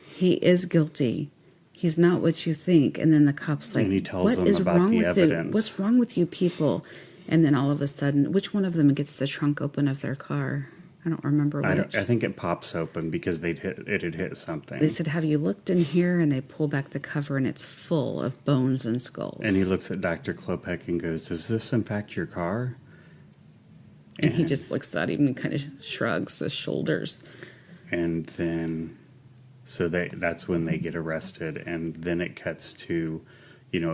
he is guilty. He's not what you think. And then the cop's like, and he tells what them is about wrong the with evidence. What's wrong with you people? And then all of a sudden, which one of them gets the trunk open of their car? I don't remember which. I think it pops open because it had hit something. They said, have you looked in here? And they pull back the cover, and it's full of bones and skulls. And he looks at Dr. Klopek and goes, is this in fact your car? And he just looks at him and kind of shrugs his shoulders. And then, so that's when they get arrested. And then it cuts to,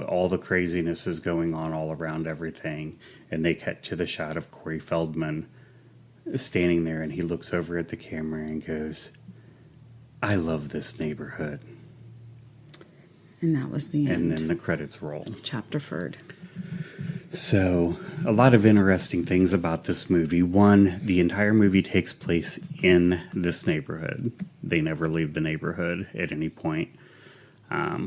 all the craziness is going on all around everything. And they cut to the shot of Corey Feldman standing there. And he looks over at the camera and goes, I love this neighborhood. And that was the end. And then the credits roll. Chapter third. So, a lot of interesting things about this movie. One, the entire movie takes place in this neighborhood. They never leave the neighborhood at any point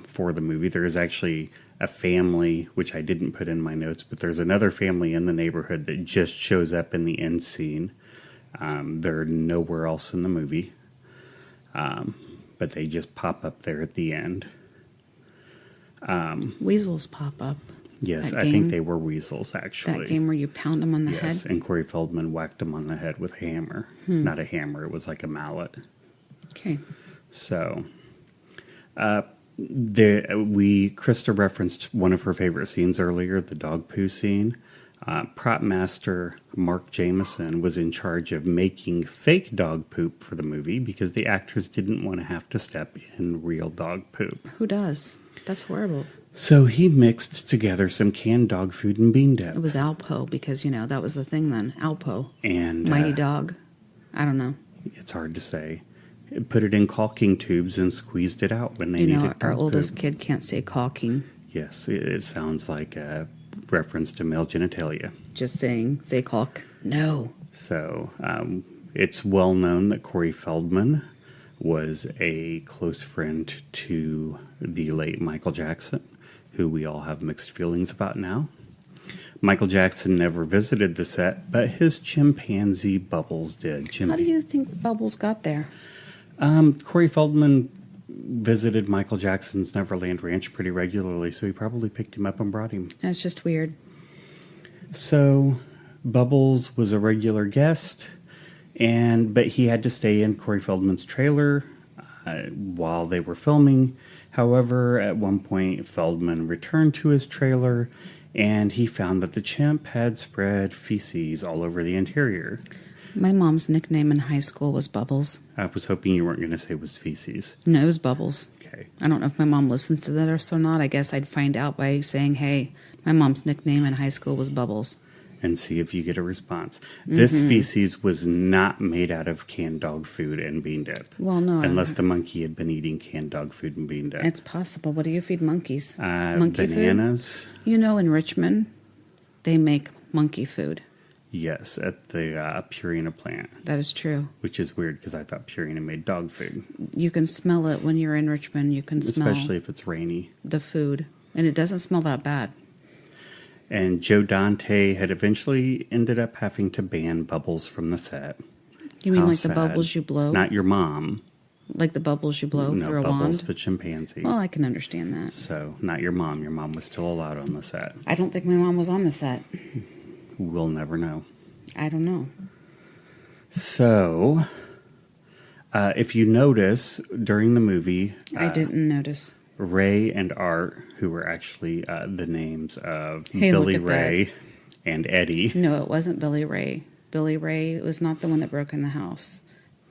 for the movie. There is actually a family, which I didn't put in my notes, but there's another family in the neighborhood that just shows up in the end scene. They're nowhere else in the movie, but they just pop up there at the end. Weasels pop up. Yes, I think they were weasels, actually. That game where you pound them on the head? Yes, and Corey Feldman whacked him on the head with a hammer. Not a hammer, it was like a mallet. Okay. So, Krista referenced one of her favorite scenes earlier, the dog poo scene. Prop master Mark Jameson was in charge of making fake dog poop for the movie because the actors didn't want to have to step in real dog poop. Who does? That's horrible. So he mixed together some canned dog food and bean dip. It was Alpo because, that was the thing then. Alpo. And Mighty Dog. I don't know. It's hard to say. Put it in caulking tubes and squeezed it out when they needed dog our oldest poop. kid can't say caulking. Yes, it sounds like a reference to male genitalia. Just saying, say cock. No. So it's well known that Corey Feldman was a close friend to the late Michael Jackson, who we all have mixed feelings about now. Michael Jackson never visited the set, but his chimpanzee Bubbles did. How do you think Bubbles got there? Corey Feldman visited Michael Jackson's Neverland Ranch pretty regularly, so he probably picked him up and brought him. That's just weird. So Bubbles was a regular guest, but he had to stay in Corey Feldman's trailer while they were filming. However, at one point, Feldman returned to his trailer, and he found that the chimp had spread feces all over the interior. My mom's nickname in high school was Bubbles. I was hoping you weren't going to say it was feces. No, it was Bubbles. Okay. I don't know if my mom listens to that or so not. I guess I'd find out by saying, hey, my mom's nickname in high school was Bubbles. And see if you get a response. This feces was not made out of canned dog food and bean dip. Well, no. Unless the monkey had been eating canned dog food and bean dip. It's possible. What do you feed monkeys? Monkey bananas. food? You know, in Richmond, they make monkey food. Yes, at the Purina plant. That is true. Which is weird because I thought Purina made dog food. You can smell it when you're in Richmond. You can smell especially if it's rainy. The food. And it doesn't smell that bad. And Joe Dante had eventually ended up having to ban Bubbles from the set. You mean How like sad. the bubbles you blow? Not your mom. Like the bubbles you blow No, through a Bubbles wand? the chimpanzee. Well, I can understand that. So, not your mom. Your mom was still allowed on the set. I don't think my mom was on the set. We'll never know. I don't know. So, if you notice, during the movie... I didn't notice. Ray and Art, who were actually the names of Hey, Billy look at Ray and Eddie. No, it wasn't Billy Ray. Billy Ray was not the one that broke in the house.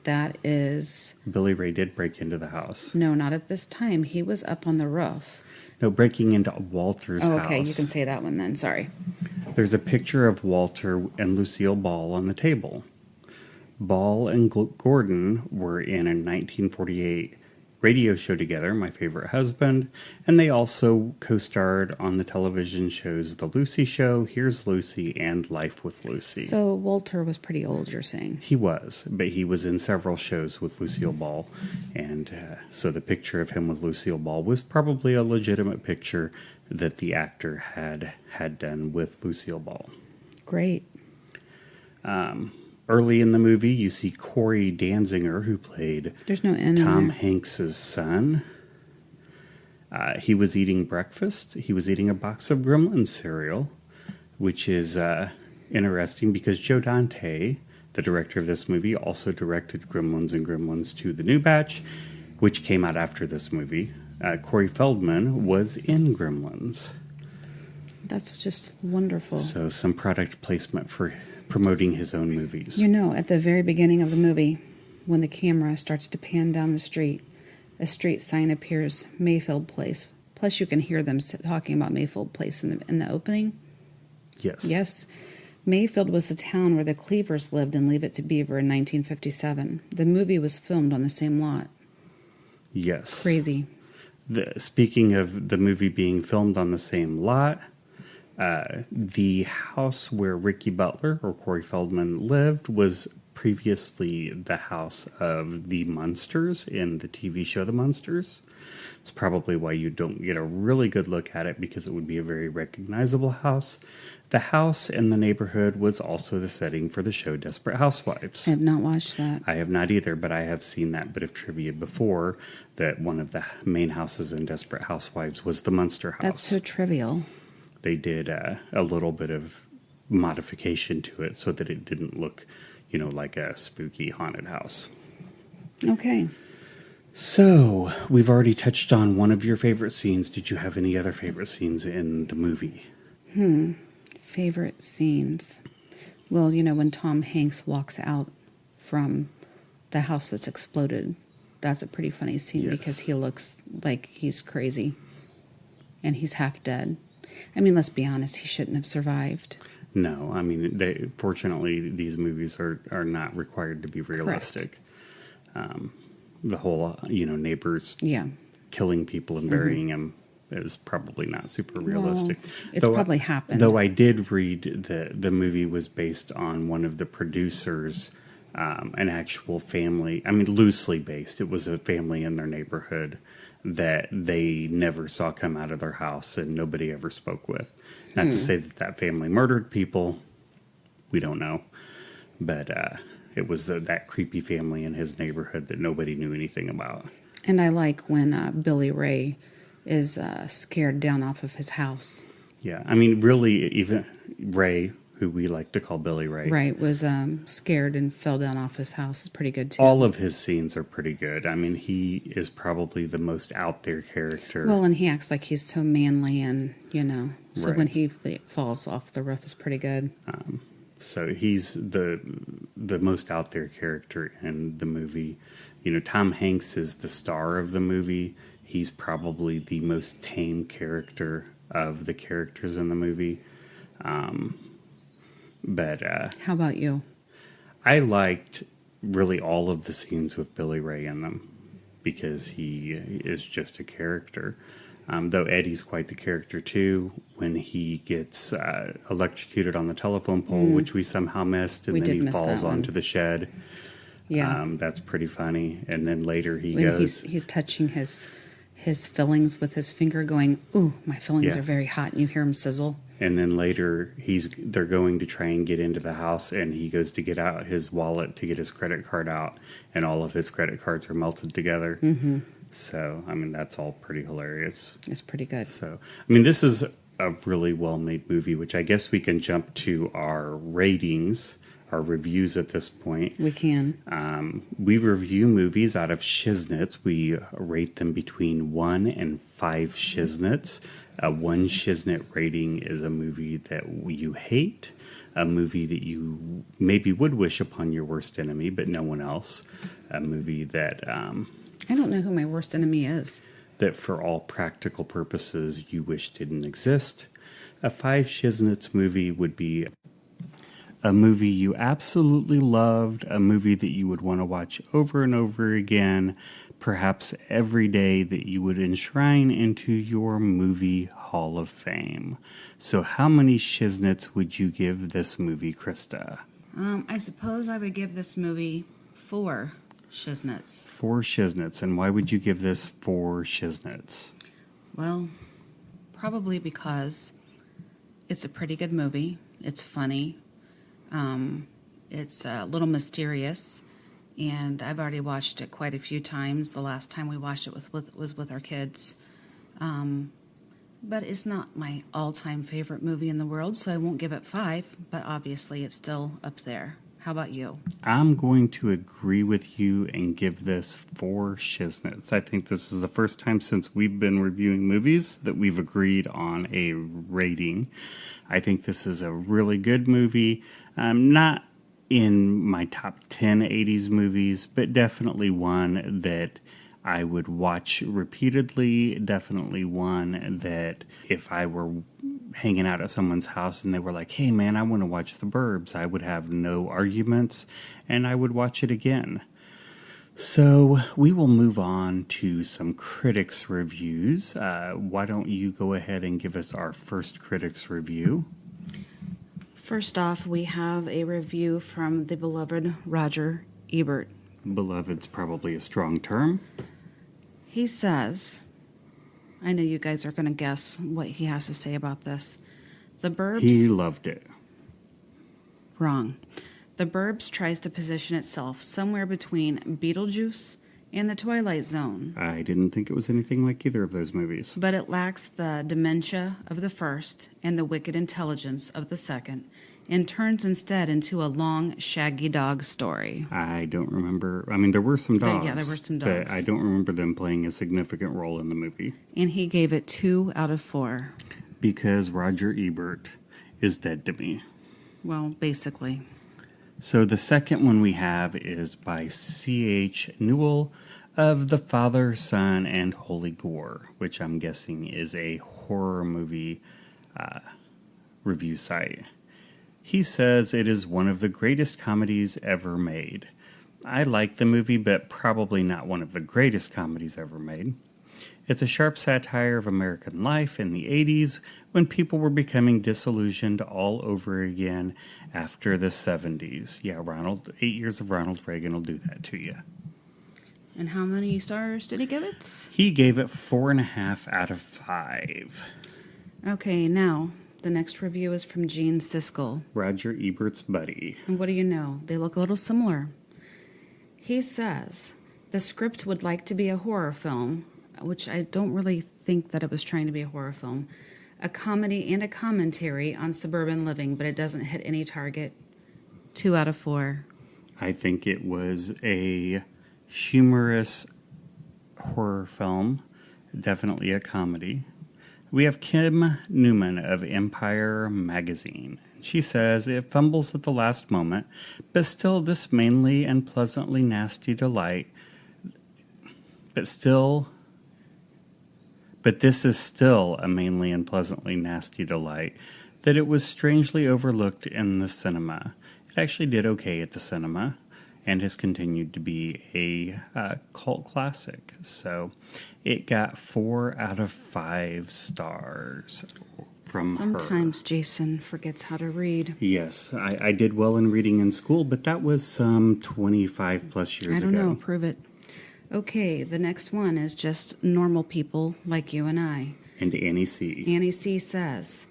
That is... Billy Ray did break into the house. No, not at this time. He was up on the roof. No, breaking into Walter's house. Okay, you can say that one then. Sorry. There's a picture of Walter and Lucille Ball on the table. Ball and Gordon were in a 1948 radio show together, My Favorite Husband, and they also co-starred on the television shows The Lucy Show, Here's Lucy, and Life with Lucy. So Walter was pretty old, you're saying? He was, but he was in several shows with Lucille Ball, and so the picture of him with Lucille Ball was probably a legitimate picture that the actor had done with Lucille Ball. Great. Early in the movie, you see Corey Danziger, who played There's no N Tom in there. Hanks's son. He was eating breakfast. He was eating a box of Gremlins cereal, which is interesting because Joe Dante, the director of this movie, also directed Gremlins and Gremlins 2: The New Batch, which came out after this movie. Corey Feldman was in Gremlins. That's just wonderful. So some product placement for promoting his own movies. You know, at the very beginning of the movie, when the camera starts to pan down the street, a street sign appears, Mayfield Place. Plus, you can hear them talking about Mayfield Place in the opening. Yes. Yes. Mayfield was the town where the Cleavers lived in Leave It to Beaver in 1957. The movie was filmed on the same lot. Yes. Crazy. Speaking of the movie being filmed on the same lot, the house where Ricky Butler or Corey Feldman lived was previously the house of the Munsters in the TV show The Munsters. It's probably why you don't get a really good look at it because it would be a very recognizable house. The house and the neighborhood was also the setting for the show Desperate Housewives. I have not watched that. I have not either, but I have seen that bit of trivia before that one of the main houses in Desperate Housewives was the Munster house. That's so trivial. They did a little bit of modification to it so that it didn't look, like a spooky haunted house. Okay. So, we've already touched on one of your favorite scenes. Did you have any other favorite scenes in the movie? Favorite scenes. Well, when Tom Hanks walks out from the house that's exploded, that's a pretty funny scene because he looks like he's crazy and he's half dead. I mean, let's be honest, he shouldn't have survived. No, I mean, fortunately, these movies are not required to be realistic. The whole, neighbors killing people and burying them is probably not super realistic. It's probably happened. Though I did read that the movie was based on one of the producers, an actual family. I mean, loosely based. It was a family in their neighborhood that they never saw come out of their house and nobody ever spoke with. Not to say that that family murdered people. We don't know. But it was that creepy family in his neighborhood that nobody knew anything about. And I like when Billy Ray is scared down off of his house. Yeah, I mean, really, even Ray, who we like to call Billy Ray. Right, was scared and fell down off his house. It's pretty good, too. All of his scenes are pretty good. I mean, he is probably the most out there character. Well, and he acts like he's so manly and, So Right. when he falls off the roof, it's pretty good. So he's the most out there character in the movie. Tom Hanks is the star of the movie. He's probably the most tame character of the characters in the movie. But How about you? I liked really all of the scenes with Billy Ray in them because he is just a character. Though Eddie's quite the character too when he gets electrocuted on the telephone pole, which we somehow missed, and We then did he miss falls that one. onto the shed. Yeah. That's pretty funny. And then later he When goes... he's touching his fillings with his finger going, ooh, my fillings Yeah. are very hot, and you hear him sizzle. And then later they're going to try and get into the house, and he goes to get out his wallet to get his credit card out, and all of his credit cards are melted together. Mm-hmm. So, I mean, that's all pretty hilarious. It's pretty good. So, I mean, this is a really well-made movie, which I guess we can jump to our ratings, our reviews at this point. We can. We review movies out of shiznits. We rate them between 1 and 5 shiznits. A 1 shiznit rating is a movie that you hate, a movie that you maybe would wish upon your worst enemy, but no one else. A movie that I don't know who my worst enemy is. that for all practical purposes you wish didn't exist. A 5 shiznits movie would be a movie you absolutely loved, a movie that you would want to watch over and over again, perhaps every day, that you would enshrine into your movie hall of fame. So how many shiznits would you give this movie, Krista? I suppose I would give this movie 4 shiznits. 4 shiznits. And why would you give this 4 shiznits? Well, probably because it's a pretty good movie. It's funny. It's a little mysterious, and I've already watched it quite a few times. The last time we watched it was with our kids. But it's not my all-time favorite movie in the world, so I won't give it 5, but obviously it's still up there. How about you? I'm going to agree with you and give this 4 shiznits. I think this is the first time since we've been reviewing movies that we've agreed on a rating. I think this is a really good movie. Not in my top 10 80s movies, but definitely one that I would watch repeatedly. Definitely one that if I were hanging out at someone's house and they were like, hey man, I want to watch The Burbs, I would have no arguments and I would watch it again. So we will move on to some critics reviews. Why don't you go ahead and give us our first critics review? First off, we have a review from the beloved Roger Ebert. Beloved's probably a strong term. He says, I know you guys are going to guess what he has to say about this. The Burbs... He loved it. Wrong. The Burbs tries to position itself somewhere between Beetlejuice and The Twilight Zone. I didn't think it was anything like either of those movies. But it lacks the dementia of the first and the wicked intelligence of the second, and turns instead into a long, shaggy dog story. I don't remember. I mean, there were some dogs. Yeah, there were some But dogs. I don't remember them playing a significant role in the movie. And he gave it 2 out of 4. Because Roger Ebert is dead to me. Well, basically. So the second one we have is by C.H. Newell of The Father, Son, and Holy Gore, which I'm guessing is a horror movie review site. He says it is one of the greatest comedies ever made. I like the movie, but probably not one of the greatest comedies ever made. It's a sharp satire of American life in the 80s when people were becoming disillusioned all over again after the 70s. Yeah, 8 years of Ronald Reagan will do that to you. And how many stars did he give it? He gave it 4.5 out of 5. Okay, now, the next review is from Gene Siskel. Roger Ebert's buddy. And what do you know? They look a little similar. He says, the script would like to be a horror film, which I don't really think that it was trying to be a horror film, a comedy and a commentary on suburban living, but it doesn't hit any target. 2 out of 4. I think it was a humorous horror film, definitely a comedy. We have Kim Newman of Empire Magazine. She says it fumbles at the last moment, but still this mainly and pleasantly nasty delight. But this is still a mainly and pleasantly nasty delight that it was strangely overlooked in the cinema. It actually did okay at the cinema and has continued to be a cult classic. So it got 4 out of 5 stars from her. Sometimes Jason forgets how to read. Yes, I did well in reading in school, but that was some 25 plus years ago. I don't know, prove it. Okay, the next one is just normal people like you and I. And Annie C. Annie C. says,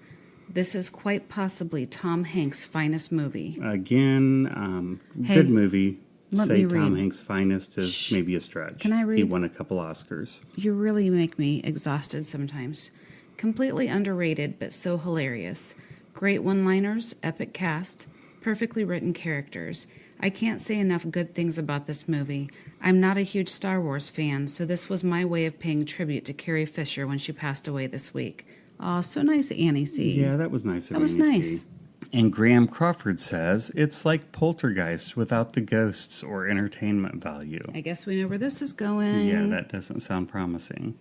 this is quite possibly Tom Hanks' finest movie. Again, Hey, good movie. let Say me Tom read. Hanks' finest is maybe a stretch. Can I read? He won a couple Oscars. You really make me exhausted sometimes. Completely underrated, but so hilarious. Great one-liners, epic cast, perfectly written characters. I can't say enough good things about this movie. I'm not a huge Star Wars fan, so this was my way of paying tribute to Carrie Fisher when she passed away this week. Aw, so nice, Annie C. Yeah, that was nice of That was Annie nice. C. And Graham Crawford says, it's like Poltergeist without the ghosts or entertainment value. I guess we know where this is going. Yeah, that doesn't sound promising.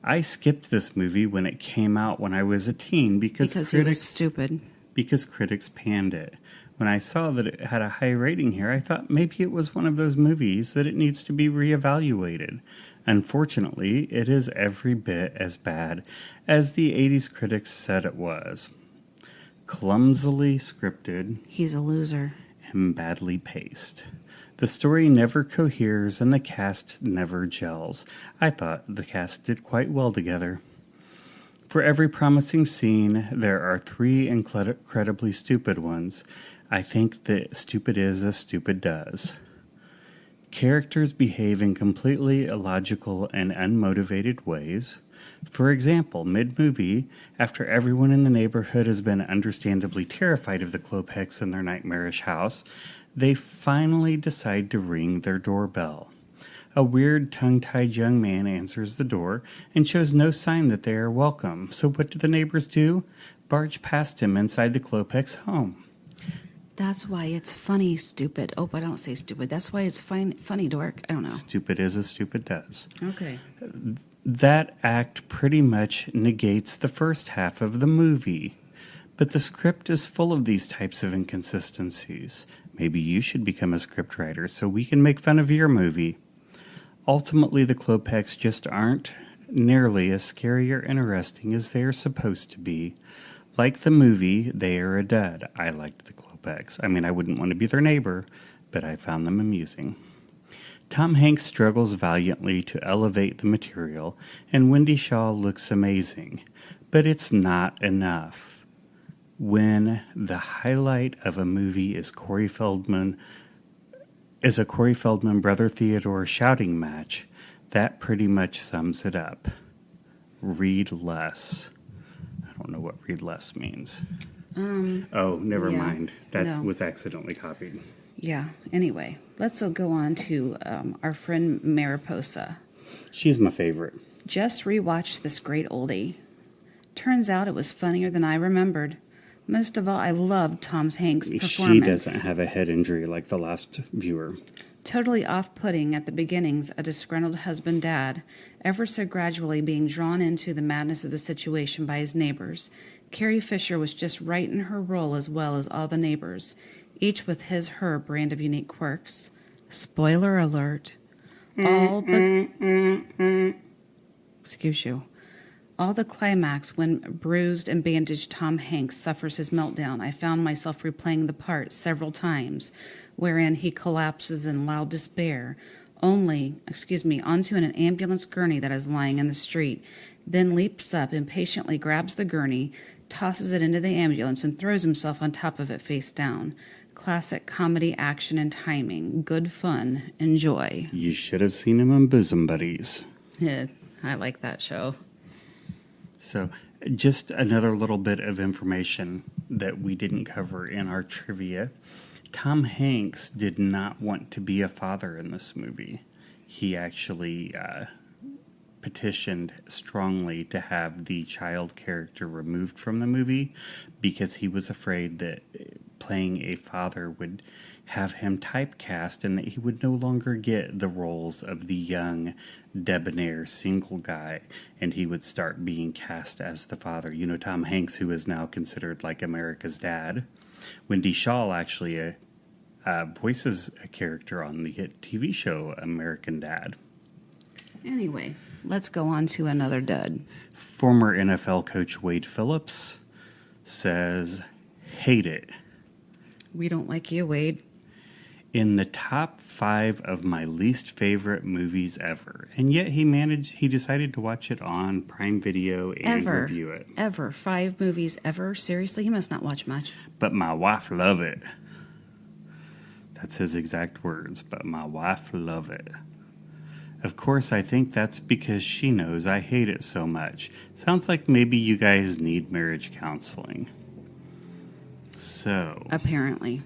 I skipped this movie when it came out when I was a teen because he was critics stupid. Because critics panned it. When I saw that it had a high rating here, I thought maybe it was one of those movies that it needs to be reevaluated. Unfortunately, it is every bit as bad as the 80s critics said it was. Clumsily scripted. He's a loser. And badly paced. The story never coheres and the cast never gels. I thought the cast did quite well together. For every promising scene, there are 3 incredibly stupid ones. I think that stupid is as stupid does. Characters behave in completely illogical and unmotivated ways. For example, mid-movie, after everyone in the neighborhood has been understandably terrified of the Klopeks in their nightmarish house, they finally decide to ring their doorbell. A weird, tongue-tied young man answers the door and shows no sign that they are welcome. So what do the neighbors do? Barge past him inside the Klopeks' home. That's why it's funny, stupid. Oh, but I don't say stupid. That's why it's funny, dork. I don't know. Stupid is as stupid does. Okay. That act pretty much negates the first half of the movie. But the script is full of these types of inconsistencies. Maybe you should become a scriptwriter so we can make fun of your movie. Ultimately, the Klopeks just aren't nearly as scary or interesting as they are supposed to be. Like the movie, they are a dud. I liked the Klopeks. I mean, I wouldn't want to be their neighbor, but I found them amusing. Tom Hanks struggles valiantly to elevate the material, and Wendy Shaw looks amazing. But it's not enough. When the highlight of a movie is a Corey Feldman Brother Theodore shouting match, that pretty much sums it up. Read less. I don't know what read less means. Never mind. That was accidentally copied. Yeah, anyway, let's go on to our friend Mariposa. She's my favorite. Just rewatched this great oldie. Turns out it was funnier than I remembered. Most of all, I loved Tom Hanks' performance. She doesn't have a head injury like the last viewer. Totally off-putting at the beginnings, a disgruntled husband-dad, ever so gradually being drawn into the madness of the situation by his neighbors. Carrie Fisher was just right in her role as well as all the neighbors, each with her brand of unique quirks. Spoiler alert. excuse you. All the climax when bruised and bandaged Tom Hanks suffers his meltdown. I found myself replaying the part several times, wherein he collapses in loud despair, onto an ambulance gurney that is lying in the street, then leaps up, impatiently grabs the gurney, tosses it into the ambulance, and throws himself on top of it face down. Classic comedy, action, and timing. Good fun. Enjoy. You should have seen him on Bosom Buddies. I like that show. So, just another little bit of information that we didn't cover in our trivia. Tom Hanks did not want to be a father in this movie. He actually petitioned strongly to have the child character removed from the movie because he was afraid that playing a father would have him typecast and that he would no longer get the roles of the young, debonair single guy, and he would start being cast as the father. You know, Tom Hanks, who is now considered like America's dad. Wendy Shaw actually voices a character on the hit TV show American Dad. Anyway, let's go on to another dud. Former NFL coach Wade Phillips says, hate it. We don't like you, Wade. In the top 5 of my least favorite movies ever. And yet he decided to watch it on Prime Video and review it. Ever. 5 movies ever? Seriously? He must not watch much. But my wife love it. That's his exact words. But my wife love it. Of course, I think that's because she knows I hate it so much. Sounds like maybe you guys need marriage counseling. So. Apparently.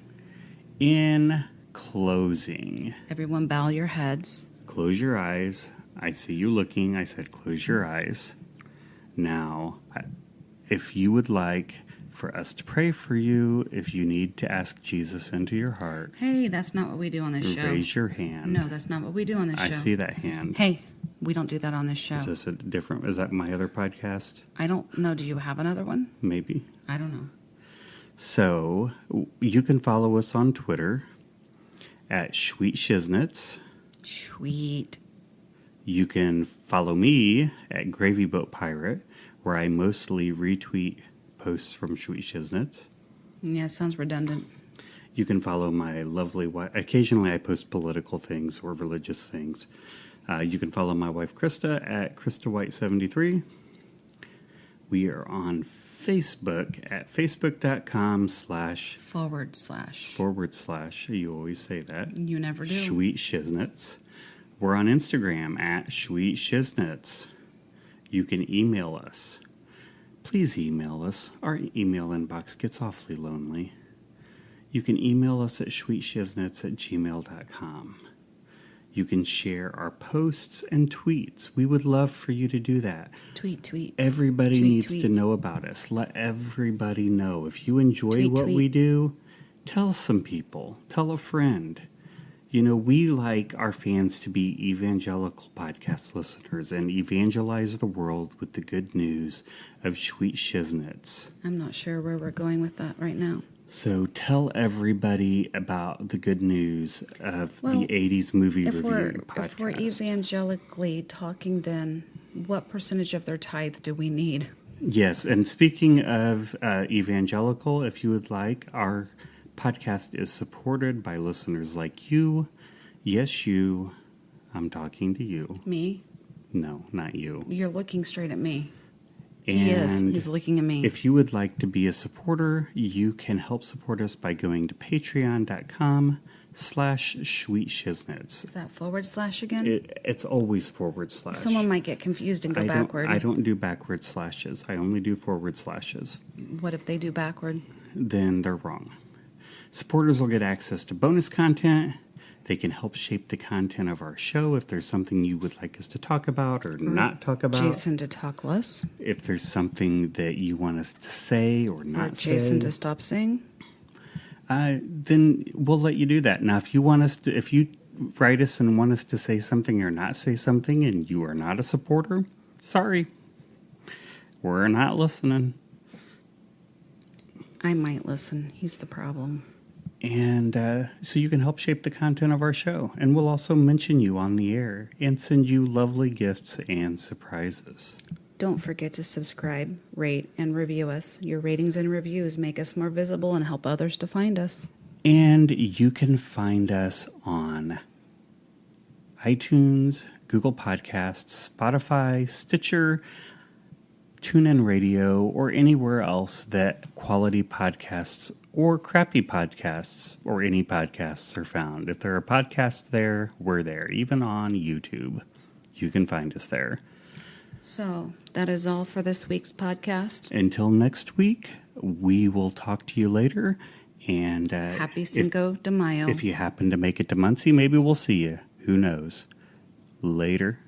In closing. Everyone bow your heads. Close your eyes. I see you looking. I said close your eyes. Now, if you would like for us to pray for you, if you need to ask Jesus into your heart. Hey, that's not what we do on this show. Raise your hand. No, that's not what we do on this show. I see that hand. Hey, we don't do that on this show. Is that my other podcast? I don't know. Do you have another one? Maybe. I don't know. So, you can follow us on Twitter at Sweet Shiznits. Sweet. You can follow me at Gravy Boat Pirate, where I mostly retweet posts from Sweet Shiznits. Yeah, sounds redundant. You can follow my lovely wife. Occasionally I post political things or religious things. You can follow my wife Krista at KristaWhite73. We are on Facebook at facebook.com/ / you always say that. You never do. Sweet Shiznits. We're on Instagram at Sweet Shiznits. You can email us. Please email us. Our email inbox gets awfully lonely. You can email us at sweetshiznits@gmail.com. You can share our posts and tweets. We would love for you to do that. Tweet. Everybody needs to know about us. Let everybody know. If you enjoy what we do, tell some people. Tell a friend. You know, we like our fans to be evangelical podcast listeners and evangelize the world with the good news of Sweet Shiznits. I'm not sure where we're going with that right now. So tell everybody about the good news of the 80s movie review podcast. If we're evangelically talking, then what percentage of their tithe do we need? Yes, and speaking of evangelical, if you would like, our podcast is supported by listeners like you. Yes, you. I'm talking to you. Me? No, not you. You're looking straight at me. And he is. He's looking at me. If you would like to be a supporter, you can help support us by going to patreon.com/sweetshiznits. Is that / again? It's always / Someone might get confused and go backward. I don't do backward slashes. I only do forward slashes. What if they do backward? Then they're wrong. Supporters will get access to bonus content. They can help shape the content of our show if there's something you would like us to talk about or not talk about. Jason to talk less. If there's something that you want us to say or not say. Jason to stop saying. Then we'll let you do that. Now, if you write us and want us to say something or not say something and you are not a supporter, sorry. We're not listening. I might listen. He's the problem. And so you can help shape the content of our show. And we'll also mention you on the air and send you lovely gifts and surprises. Don't forget to subscribe, rate, and review us. Your ratings and reviews make us more visible and help others to find us. And you can find us on iTunes, Google Podcasts, Spotify, Stitcher, TuneIn Radio, or anywhere else that quality podcasts or crappy podcasts or any podcasts are found. If there are podcasts there, we're there. Even on YouTube, you can find us there. So, that is all for this week's podcast. Until next week, we will talk to you later. And Happy Cinco de Mayo. If you happen to make it to Muncie, maybe we'll see you. Who knows? Later.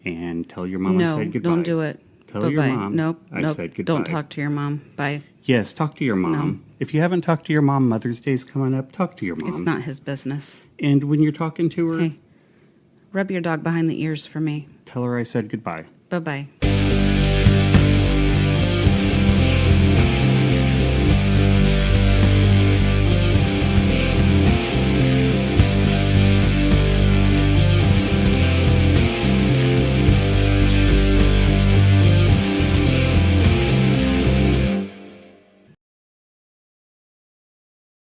And tell your mom I said goodbye. No, don't do it. Tell your mom Nope. I said goodbye. Don't talk to your mom. Bye. Yes, talk to your mom. No. If you haven't talked to your mom, Mother's Day's coming up, talk to your mom. It's not his business. And when you're talking to her, Hey, rub your dog behind the ears for me. tell her I said goodbye. Bye-bye.